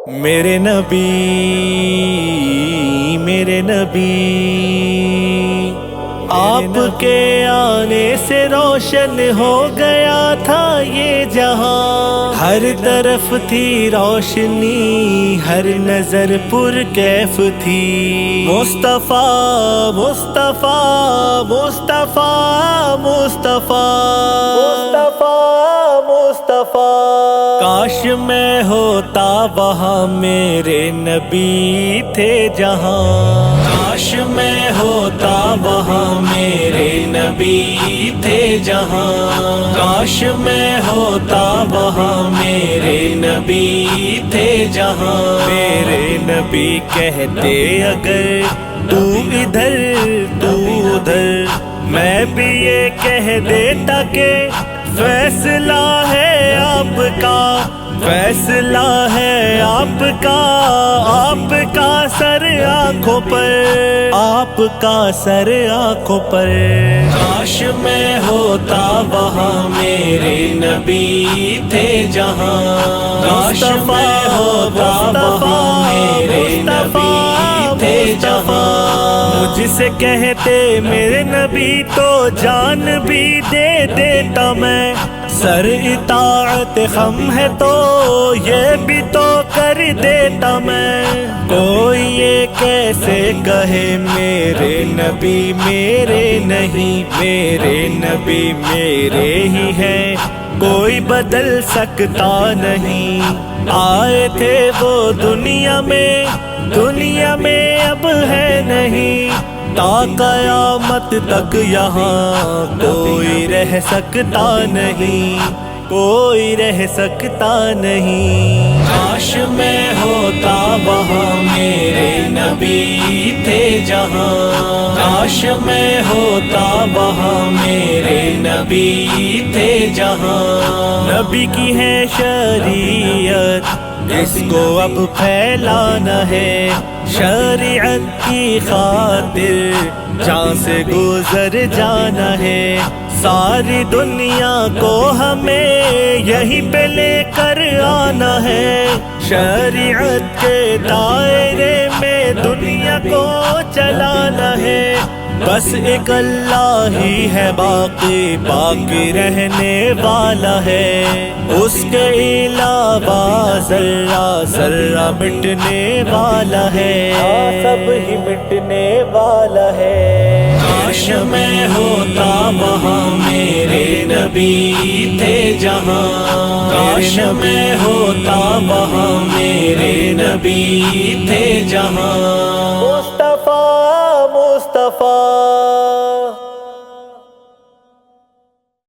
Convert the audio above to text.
میرے نبی آپ کے آنے سے روشن ہو گیا تھا یہ جہاں، ہر طرف تھی روشنی، ہر نظر پر کیف تھی۔ مصطفیٰ مصطفیٰ مصطفیٰ مصطفیٰ مصطفیٰ مصطفیٰ، کاش میں ہوتا وہاں میرے نبی تھے جہاں، کاش میں ہوتا وہاں میرے نبی تھے جہاں، کاش میں ہوتا وہاں میرے نبی تھے جہاں۔ میرے نبی کہتے اگر تو ادھر تو ادھر، میں بھی یہ کہہ دیتا کہ فیصلہ ہے آپ کا، فیصلہ ہے آپ کا، آپ کا سر آنکھوں پر، آپ کا سر آنکھوں پر۔ کاش میں ہوتا وہاں میرے نبی تھے جہاں، کاش میں ہوتا وہاں میرے نبی تھے جہاں۔ مجھ سے کہتے میرے نبی تو جان بھی دے دیتا میں، سر اطاعت خم ہے تو یہ بھی تو کر دیتا میں۔ کوئی یہ کیسے کہے میرے نبی میرے نہیں، میرے نبی میرے ہی ہیں، کوئی بدل سکتا نہیں۔ آئے تھے وہ دنیا میں اب ہے نہیں، تا قیامت تک یہاں کوئی رہ سکتا نہیں، کوئی رہ سکتا نہیں۔ کاش میں ہوتا وہاں میرے نبی تھے جہاں، کاش میں ہوتا وہاں میرے نبی تھے جہاں۔ نبی کی ہے شریعت اس کو اب پھیلانا ہے، شریعت کی خاطر جان سے گزر جانا ہے، ساری دنیا کو ہمیں یہیں پہ لے کر آنا ہے، شریعت کے دائرے میں دنیا کو چلانا ہے۔ بس ایک اللہ ہی ہے باقی، باقی رہنے والا ہے، اس کے علاوہ ذرہ ذرہ مٹنے والا ہے، سب ہی مٹنے والا ہے۔ کاش میں ہوتا وہاں میرے نبی تھے جہاں، کاش میں ہوتا وہاں میرے نبی تھے جہاں۔ مصطفیٰ مصطفیٰ